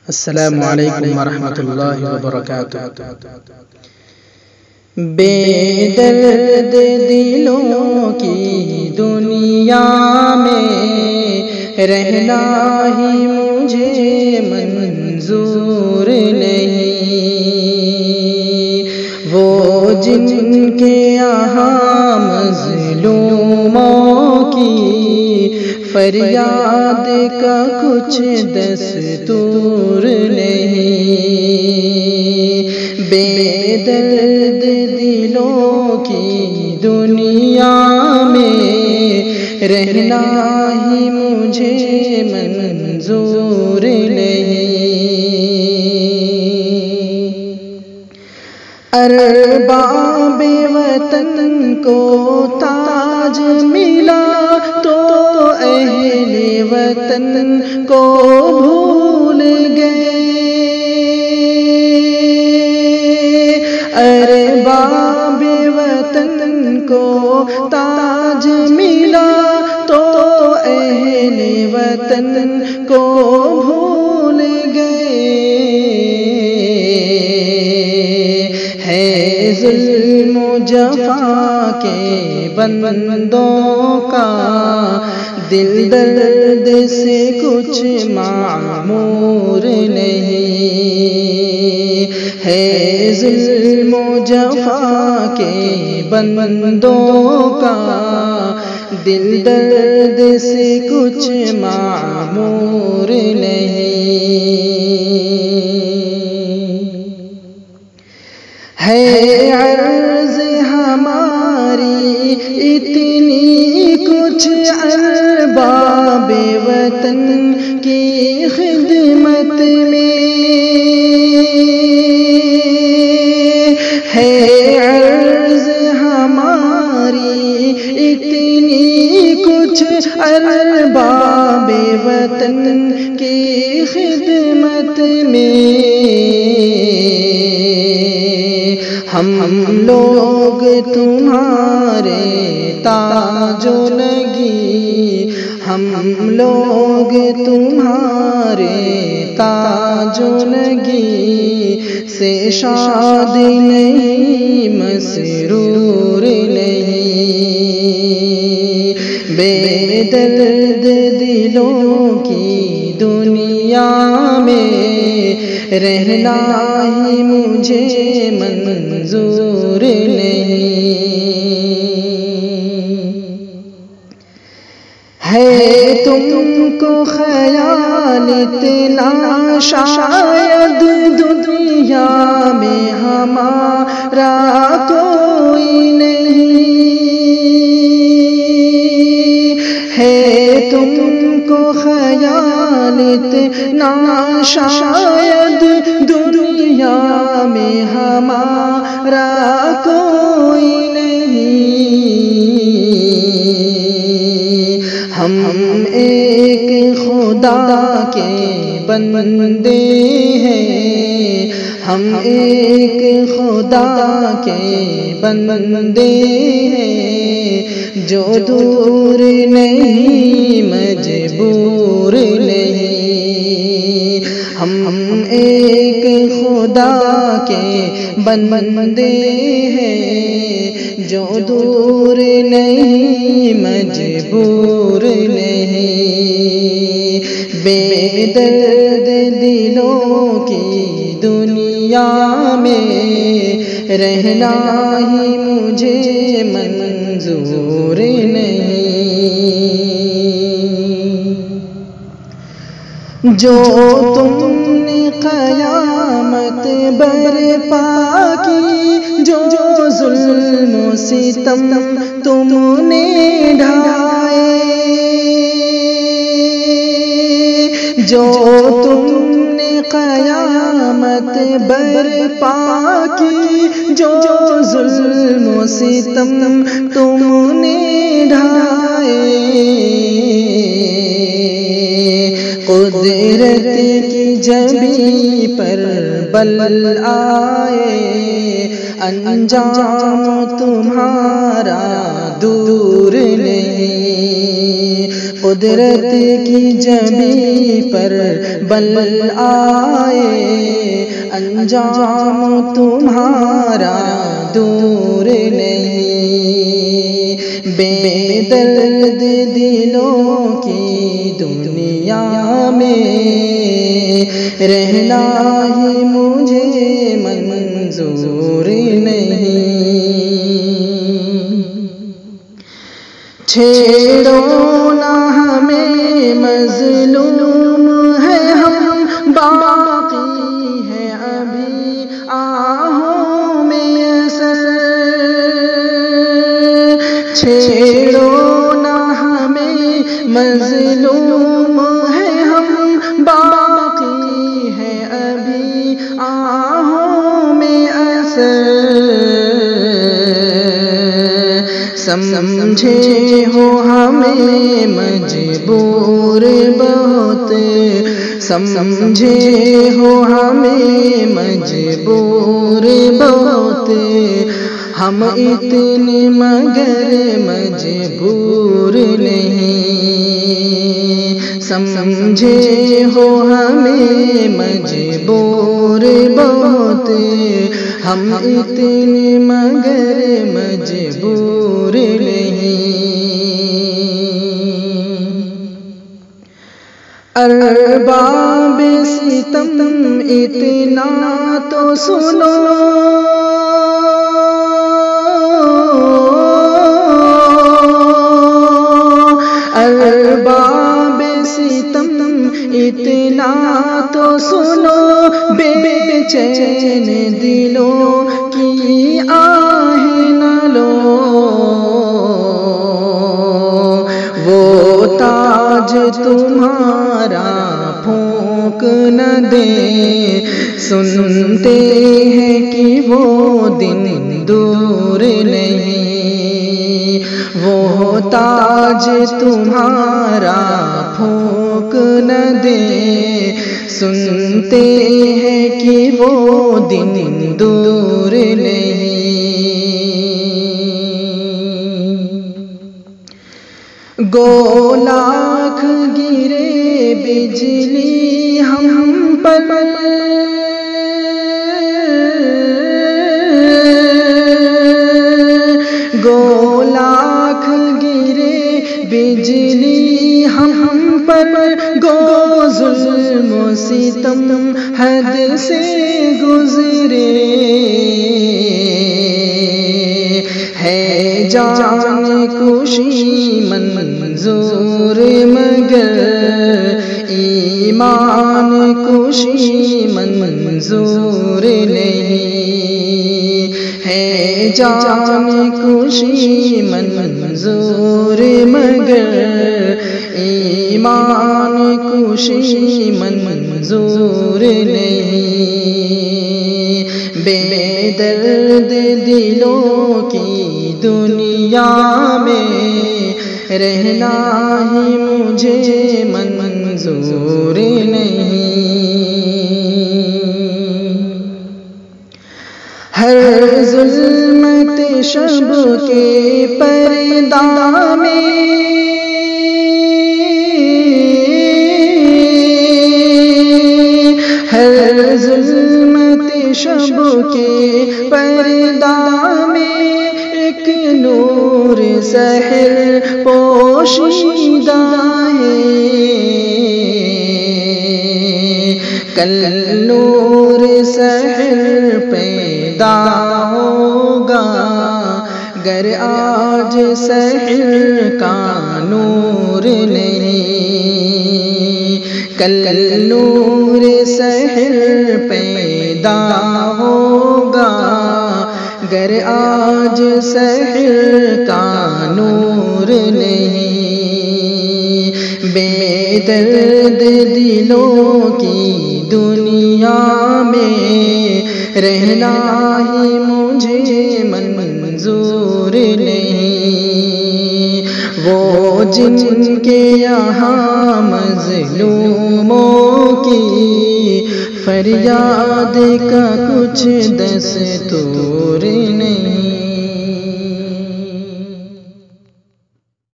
السلام علیکم ورحمۃ اللہ وبرکاتہ۔ بے درد دلوں کی دنیا میں رہنا ہی مجھے منظور نہیں، وہ جن کے یہاں مظلوموں کی فریاد کا کچھ دستور نہیں، بے درد دلوں کی دنیا میں رہنا ہی مجھے منظور نہیں۔ ارباب وطن کو تاج ملا تو اہل وطن کو بھول گئے، ارباب وطن کو تاج ملا تو اہل وطن کو بھول گئے، ہے ظلم و جفا کے بندوں کا دل درد سے کچھ معمور نہیں، ہے ظلم و جفا کے بندوں کا دل درد سے کچھ معمور نہیں، ہے عرض ہماری اتنی کچھ ارباب وطن کی خدمت میں، ہے عرض ہماری اتنی کچھ ارباب وطن کی خدمت میں، ہم لوگ تمہارے تاج و نگی، ہم لوگ تمہارے تاج و نگی سے شاد نہیں، مسرور نہیں، بے درد دلوں کی دنیا میں رہنا ہی مجھے منظور نہیں، ہے تم کو خیال اتنا شاید دنیا میں ہمارا کوئی نہیں، ہے تم کو خیال اتنا شاید دنیا میں ہمارا کوئی نہیں، ہم ایک خدا کے بندے ہیں، ہم ایک خدا کے بندے ہیں، جو دور نہیں مجبور نہیں، ہم ایک خدا کے بندے ہیں، جو دور نہیں مجبور نہیں، بے درد دلوں کی دنیا میں رہنا ہی مجھے منظور نہیں، جو تم نے قیامت برپا کی، جو ظلم و ستم تم نے ڈھائے، جو تم نے قیامت برپا کی، جو ظلم و ستم تم نے ڈھائے، قدرت کی جبیں پر بل آئے، انجام تمہارا دور نہیں، قدرت کی جبیں پر بل آئے، انجام تمہارا دور نہیں، بے درد دلوں کی دنیا میں رہنا ہی مجھے منظور نہیں۔ چھیڑو نہ ہمیں مظلوم ہے ہم، باقی ہے ابھی آہوں میں اثر، چھیڑو نہ ہمیں مظلوم ہے ہم، باقی ہے ابھی آہوں میں اثر، سمجھے ہو ہمیں مجبور بہت، سمجھے ہو ہمیں مجبور بہت، ہم اتنے مگر مجبور نہیں، سمجھے ہو ہمیں مجبور بہت، ہم اتنے مگر مجبور نہیں۔ ارباب ستم اتنا تو سنو، ارباب ستم اتنا تو سنو، بے چین دلوں کی آہیں نہ لو، وہ تاج تمہارا پھونک نہ دے، سنتے ہیں کہ وہ دن دور نہیں، وہ تاج تمہارا پھونک نہ دے، سنتے ہیں کہ وہ دن دور نہیں۔ گو لاکھ گرے بجلی ہم پر، گو لاکھ گرے بجلی ہم پر، گو ظلم و ستم حد سے گزرے، ہے جان کشی منظور مگر ایمان کشی منظور نہیں، ہے جان کشی منظور مگر ایمان کشی منظور نہیں، بے درد دلوں کی دنیا میں رہنا ہی مجھے منظور نہیں، ہر ظلمت شب کے پردہ میں، ہر ظلمت شب کے پردہ میں ایک نور سحر پوشیدہ ہے، کل نور سحر پیدا ہوگا، گر آج سحر کا نور نہیں، کل نور سحر پیدا ہوگا، گر آج سحر کا نور نہیں، بے درد دلوں کی دنیا میں رہنا ہی مجھے منظور نہیں، وہ جن کے یہاں مظلوموں کی فریاد کا کچھ دستور